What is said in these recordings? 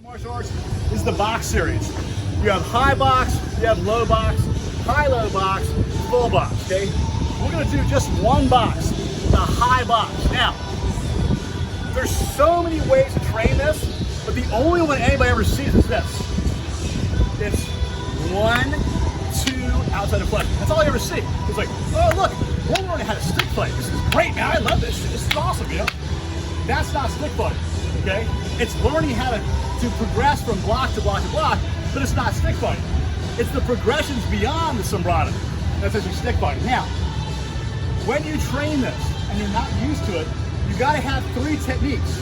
Martial arts is the box series. You have high box, you have low box, high-low box, full box, okay? We're gonna do just one box, the high box. Now, there's so many ways to train this, but the only one anybody ever sees is this. It's 1, 2, outside of flexion. That's all I ever see. It's like, oh look, we're learning how to stick fight. This is great, man, I love this shit. This is awesome, you know? That's not stick fighting, okay? It's learning how to progress from block to block to block, but it's not stick fighting. It's the progressions beyond the Sumbrada that's actually stick fighting. Now, when you train this and you're not used to it, you gotta have 3 techniques,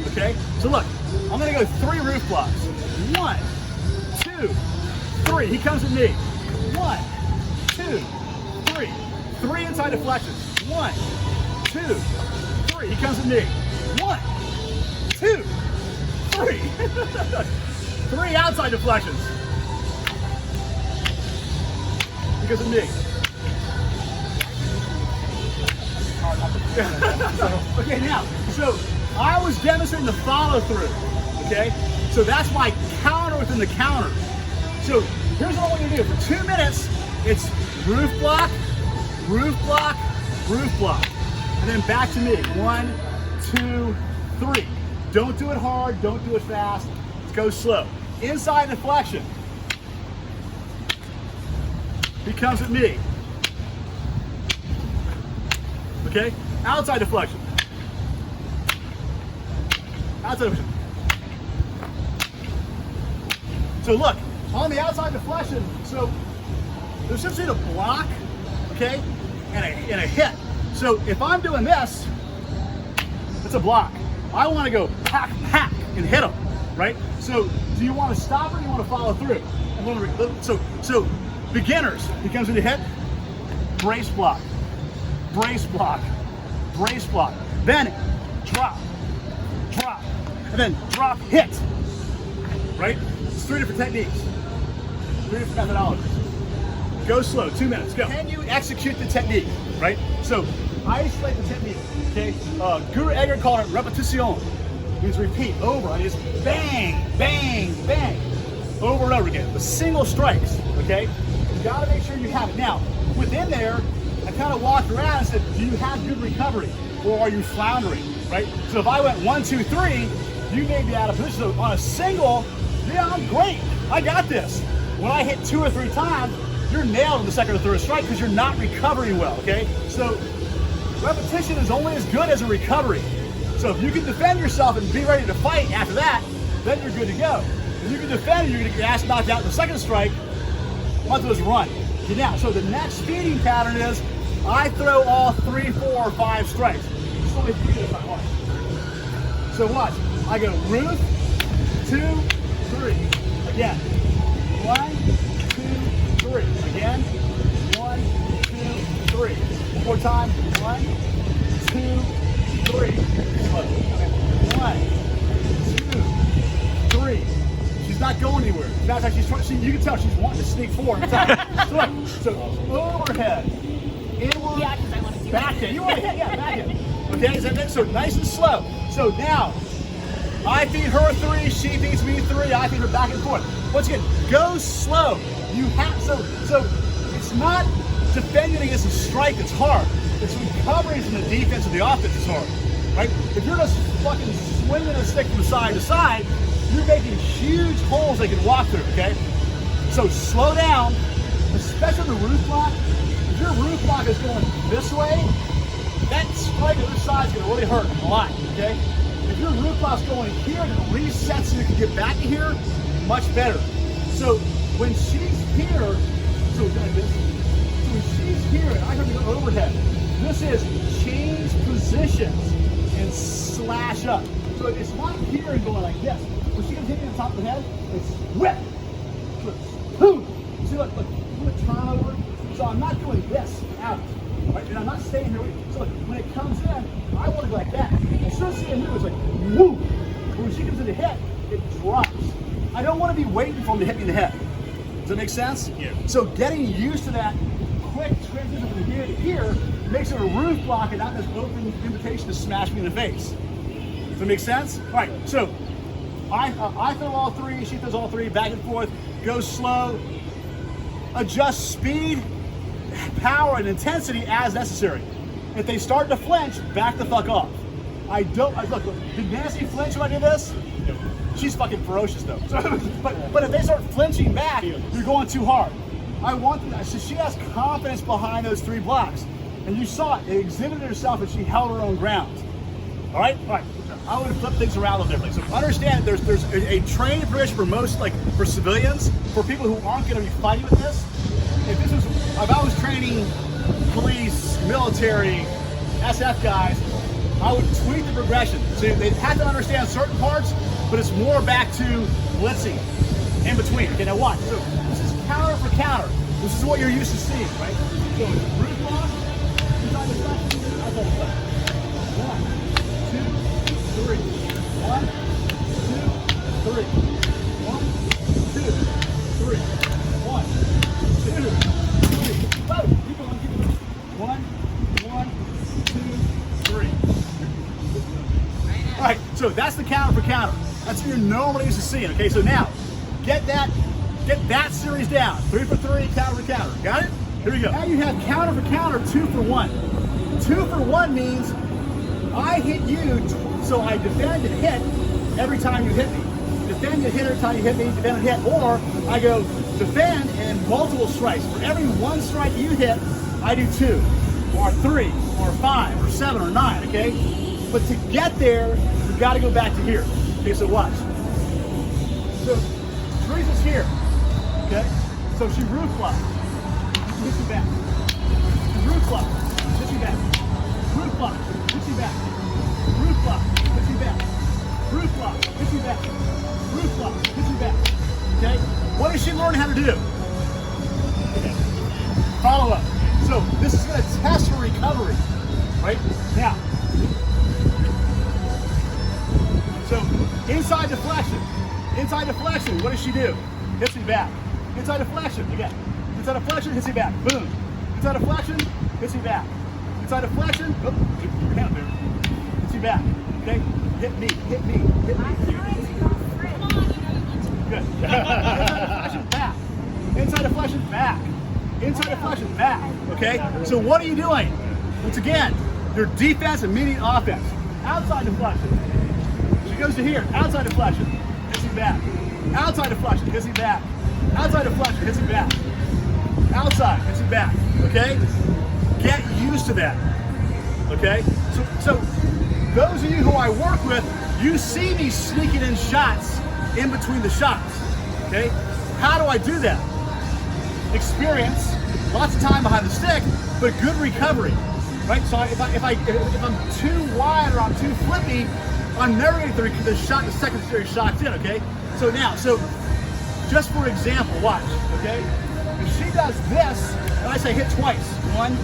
okay? So look, I'm gonna go 3 roof blocks. 1, 2, 3. He comes at me. 1, 2, 3. 3 inside deflections. 1, 2, 3. He comes at me. 1, 2, 3. 3 outside deflections. Because of me. Okay, now, so I was demonstrating the follow through, okay? So that's my counter within the counter. So here's what I want you to do. For 2 minutes, it's roof block, roof block, roof block. And then back to me. 1, 2, 3. Don't do it hard, don't do it fast. Go slow. Inside deflection. He comes at me. Okay? Outside deflection. Outside deflection. So look, on the outside deflection, so there's simply a block, okay, and a hit. So if I'm doing this, it's a block. I want to go hack, hack, and hit him, right? So do you want to stop or do you want to follow through? So beginners, he comes in to hit, brace block, brace block, brace block. Then drop, drop, and then drop, hit, right? It's 3 different techniques, 3 different methodologies. Go slow, 2 minutes, go. Can you execute the technique, right? So isolate the technique, okay? Guru Edgar called it repetition. Means repeat over. I just bang, bang, bang, over and over again. The single strikes, okay? You gotta make sure you have it. Now, within there, I kind of walked around and said, do you have good recovery? Or are you floundering, right? So if I went 1, 2, 3, you may be out of position. So on a single, yeah, I'm great. I got this. When I hit 2 or 3 times, you're nailed in the second or third strike because you're not recovering well, okay? So repetition is only as good as a recovery. So if you can defend yourself and be ready to fight after that, then you're good to go. If you can defend and you're gonna get your ass knocked out in the second strike, all you do is run. Okay, now, so the next feeding pattern is I throw all 3, 4, or 5 strikes. It's only 3 this time. Watch. So watch. I go roof, 2, 3. Again. 1, 2, 3. Again. 1, 2, 3. One more time. 1, 2, 3. 1, 2, 3. She's not going anywhere. As a matter of fact, she's trying. You can tell she's wanting to sneak forward. So overhead, inward, yeah, because I want to do back in. You want to hit, yeah, back in. Okay, is that so nice and slow? So now, I feed her 3, she feeds me 3. I feed her back and forth. Once again, go slow. You have so it's not defending against a strike that's hard. It's recovering from the defense and the offense is hard, right? If you're just fucking swinging a stick from side to side, you're making huge holes they can walk through, okay? So slow down, especially the roof block. If your roof block is going this way, that strike on this side is gonna really hurt a lot, okay? If your roof block's going here and it resets so you can get back to here, much better. So when she's here, so when she's here and I have to go overhead, this is change positions and slash up. So it's not here and going like this. When she comes hitting on top of the head, it's whip. Boom. See, look, do a turnover. So I'm not doing this out, right? And I'm not staying here. So look, when it comes in, I want to go like that. As soon as she moves, it's like whoop. When she comes in the head, it drops. I don't want to be waiting for him to hit me in the head. Does that make sense? Yeah. So getting used to that quick transition from here to here makes it a roof block and not this open invitation to smash me in the face. Does that make sense? All right, so I throw all three, she throws all three, back and forth, go slow, adjust speed, power, and intensity as necessary. If they start to flinch, back the fuck off. Look, did Nancy flinch when I did this? She's fucking ferocious though. But if they start flinching back, you're going too hard. So she has confidence behind those 3 blocks. And you saw it exhibited herself and she held her own ground. All right? I would flip things around a little differently. So understand there's a training progression for most, like for civilians, for people who aren't going to be fighting with this. If I was training police, military, SF guys, I would tweak the progression. So they'd have to understand certain parts, but it's more back to blitzing in between. Okay, now watch. So this is counter for counter. This is what you're used to seeing, right? So root block, inside the flexion, outside the flexion. 1, 2, 3. 1, 2, 3. 1, 2, 3. 1, 2, 3. Whoa! Keep going, keep going. 1, 2, 3. All right, so that's the counter for counter. That's what you're normally used to seeing. Okay, so now get that series down. 3 for 3, counter for counter. Got it? Here we go. Now you have counter for counter, 2 for 1. 2 for 1 means I hit you, so I defend and hit every time you hit me. Defend and hit every time you hit me, defend and hit, or I go defend and multiple strikes. For every 1 strike you hit, I do 2, or 3, or 5, or 7, or 9, okay? But to get there, you've got to go back to here. Okay, so watch. So Teresa's here, okay? So she roof blocks. She hits you back. She roof blocks. Hits you back. Roof block. Hits you back. Roof block. Hits you back. Roof block. Hits you back. Roof block. Hits you back. Okay? What does she learn how to do? Okay. Follow up. So this is going to test her recovery, right? Now, so inside deflection. Inside deflection, what does she do? Hits me back. Inside deflection, again. Inside deflection, hits me back. Boom. Inside deflection, hits me back. Inside deflection, oh, keep your hand there. Hits me back. Okay? Hit me, hit me, hit me. Good. Inside deflection, back. Inside deflection, back. Inside deflection, back. Okay? So what are you doing? Once again, your defense and immediate offense. Outside deflection. She goes to here. Outside deflection. Hits me back. Outside deflection. Hits me back. Outside deflection. Hits me back. Outside. Hits me back. Okay? Get used to that. Okay? So those of you who I work with, you see me sneaking in shots in between the shots. Okay? How do I do that? Experience, lots of time behind the stick, but good recovery. Right? So if I'm too wide or I'm too flippy, I'm never going to get the secondary shots in, okay? So just for example, watch, okay? If she does this, and I say hit twice, 1,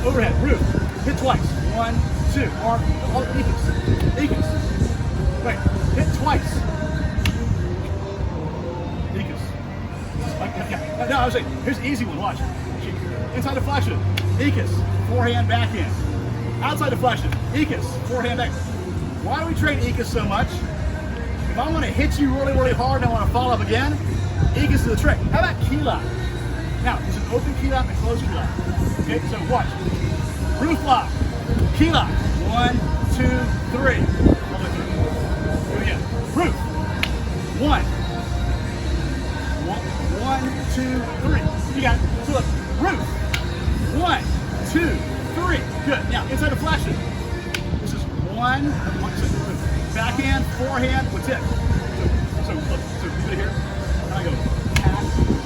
overhead, roof, hit twice, 1, 2, or Ecus, right, hit twice, Ecus. Okay. No, I was saying, here's the easy one, watch. Inside deflection, Ecus, forehand, backhand. Outside deflection, Ecus, forehand, back. Why do we train Ecus so much? If I want to hit you really, really hard and I want to follow up again, Ecus is the trick. How about key lock? Now, there's an open key lock and a closed key lock. Okay, so watch. Roof lock, key lock. 1, 2, 3. Here we go. Roof. 1, 2, 3. You got it. So look, roof. 1, 2, 3. Good. Now, inside deflection. This is 1, backhand, forehand, with tip. So look, so you go here, and I go pass,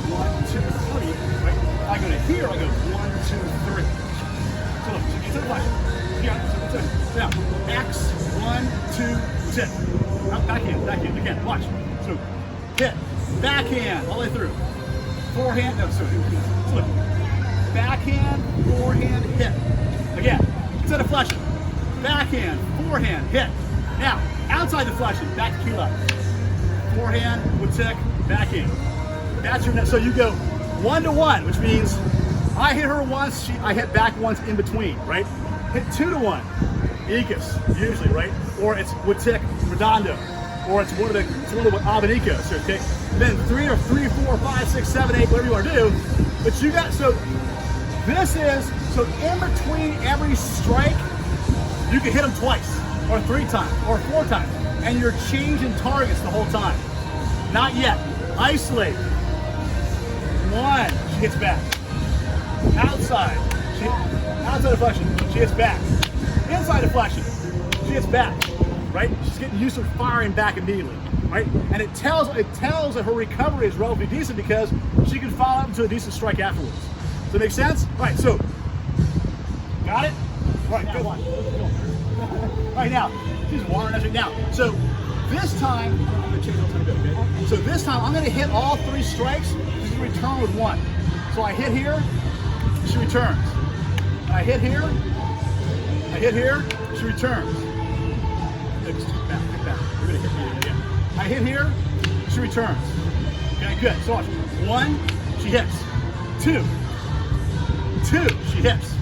1, 2, 3, right? I go to here, I go 1, 2, 3. So look, so inside deflection. Yeah, so now, X, 1, 2, tip. Now, backhand, again, watch. So, hit, backhand, all the way through. Forehand, no, so look. Backhand, forehand, hit. Again, inside deflection. Backhand, forehand, hit. Now, outside deflection, back to key lock. Forehand with tick, backhand. That's your net. So you go 1 to 1, which means I hit her once, I hit back once in between, right? Hit 2 to 1. icus, usually, right? Or it's Watik Redondo, or it's one of the Abanicos, okay? And then 3 or 4, 5, 6, 7, 8, whatever you want to do. But you got, so this is, so in between every strike, you can hit them twice, or 3 times, or 4 times, and you're changing targets the whole time. Not yet. Isolate. 1, she gets back. Outside, outside deflection, she gets back. Inside deflection, she gets back. Right? She's getting used to firing back immediately. Right? And it tells that her recovery is relatively decent because she can follow up into a decent strike afterwards. Does that make sense? All right, so got it? All right, good one. All right, now she's watering now. So this time, I'm gonna change a little bit, okay? So this time I'm gonna hit all 3 strikes. She's gonna return with 1. So I hit here, she returns. I hit here, she returns. Back. You're gonna hit me again. I hit here, she returns. Okay, good. So watch. 1, she hits. 2, she hits.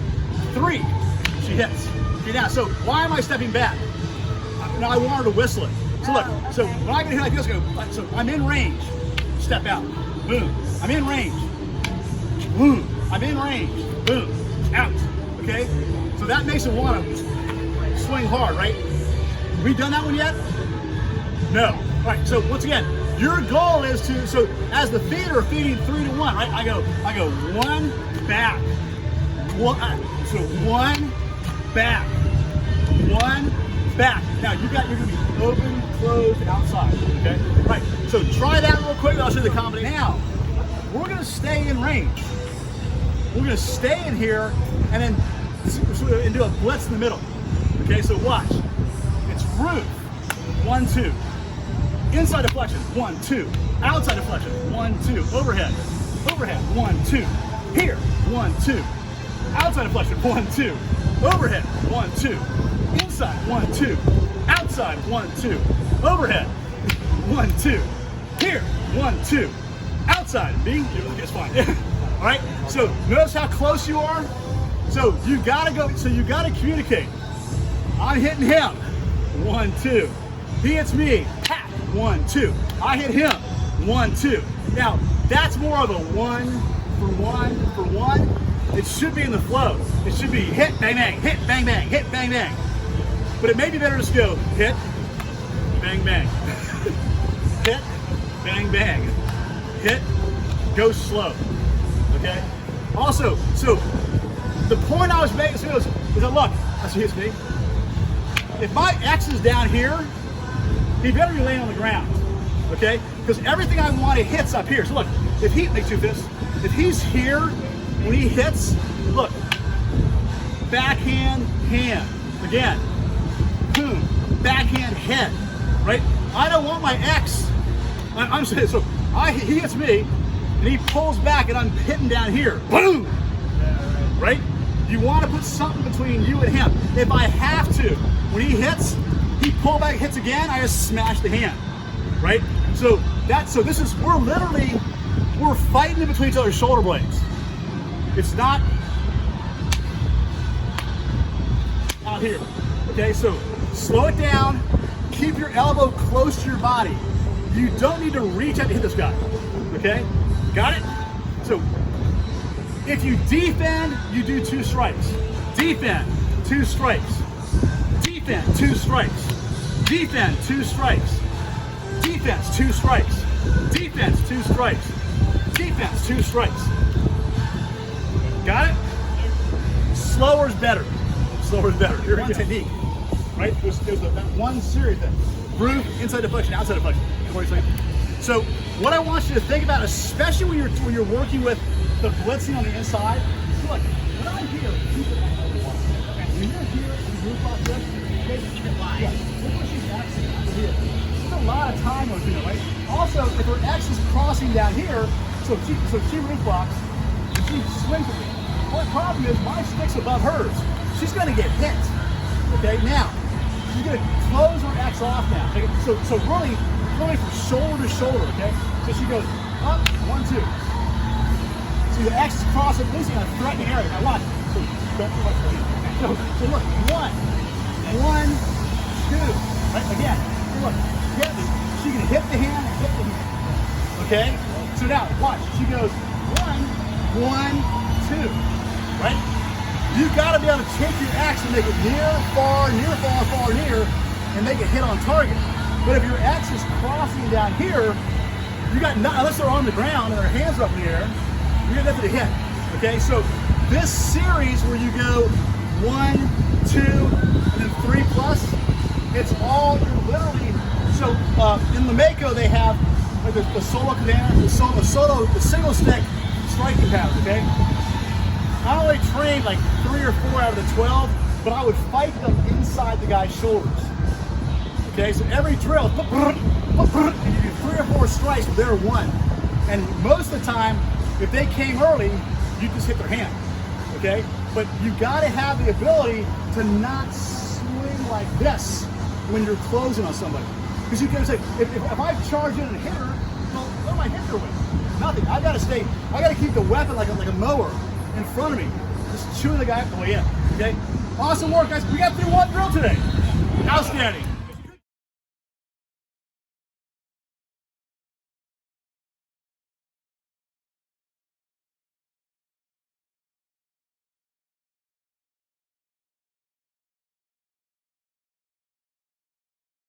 3, she hits. Okay, now, so why am I stepping back? Now I want her to whistle it. So look, so when I get here like this, I go, so I'm in range. Step out. Boom. I'm in range. Boom. I'm in range. Boom. Out. Okay? So that makes it want to swing hard, right? Have we done that one yet? No. All right, so once again, your goal is to, so as the feeder feeding 3 to 1, right? I go 1, back. 1, so 1, back. 1, back. Now you're gonna be open, closed, outside, okay? Right, so try that real quick, I'll show you the combination. Now, we're gonna stay in range. We're gonna stay in here and then do a blitz in the middle. Okay, so watch. It's roof, 1, 2. Inside deflection, 1, 2. Outside deflection, 1, 2. Overhead, 1, 2. Here, 1, 2. Outside deflection, 1, 2. Overhead, 1, 2. Inside, 1, 2. Outside, 1, 2. Overhead, 1, 2. Here, 1, 2. Outside, B, it's fine. All right, so notice how close you are. So you gotta go, so you gotta communicate. I'm hitting him, 1, 2. He hits me, 1, 2. I hit him, 1, 2. Now, that's more of a 1 for 1 for 1. It should be in the flow. It should be hit, bang, bang, hit, bang, bang, hit, bang, bang. But it may be better to just go hit, bang, bang. Hit, bang, bang. Hit, go slow. Okay? Also, so the point I was making is that look, that's what hits me. If my X is down here, he better be laying on the ground. Okay? Because everything I want, it hits up here. So look, if he makes 2 fists, if he's here when he hits, look, backhand, hand. Again, boom, backhand, head. Right? I don't want my X. I'm saying, so he hits me, and he pulls back, and I'm hitting down here. Boom! Right? You want to put something between you and him. If I have to, when he hits, he pull back, hits again, I just smash the hand. Right? So this is, we're fighting in between each other's shoulder blades. It's not out here. Okay, so slow it down, keep your elbow close to your body. You don't need to reach out to hit this guy. Okay? Got it? So if you defend, you do 2 strikes. Defend, 2 strikes. Defend, 2 strikes. Defend, 2 strikes. Defense, 2 strikes. Defense, 2 strikes. Defense, 2 strikes. Got it? Slower is better. Slower is better. Here we go. Technique. Right? There's that one series thing. Roof, inside deflection, outside deflection. So what I want you to think about, especially when you're working with the blitzing on the inside, look, when I'm here, keep it like that. And when you're here, you roof like this, keep it live. Yeah. Look where she's actually here. There's a lot of time over here, right? Also, if her X is crossing down here, so she roof blocks, and she swings with me. Well, the problem is my stick's above hers. She's gonna get hit. Okay, now, she's gonna close her X off now. Okay? So really from shoulder to shoulder, okay? So she goes up, 1, 2. So the X is crossing, this is a threatening area. Now watch. So don't feel like so look, 1. 1, 2. Right? Again, look, hit me. She can hit the hand and hit the hand. Okay? So now, watch. She goes 1, 1, 2. Right? You've got to be able to take your axe and make it near, far, near, and make it hit on target. But if your axe is crossing down here, you got not, unless they're on the ground and their hands are up in the air, you're gonna have to hit. Okay, so this series where you go 1, 2, and then 3 plus, it's all you're literally. So in the Mako they have like the solo katana, the single stick striking pattern. Okay, I only trained like 3 or 4 out of the 12, but I would fight them inside the guy's shoulders. Okay, so every drill, and you do 3 or 4 strikes, they're 1. And most of the time, if they came early, you just hit their hand. Okay, but you got to have the ability to not swing like this when you're closing on somebody, because you can say, if I charge in and hit her, well, what am I hitting her with? Nothing. I got to keep the weapon like a mower in front of me, just chewing the guy all the way in. Okay, awesome work, guys. We got through 1 drill today. Outstanding.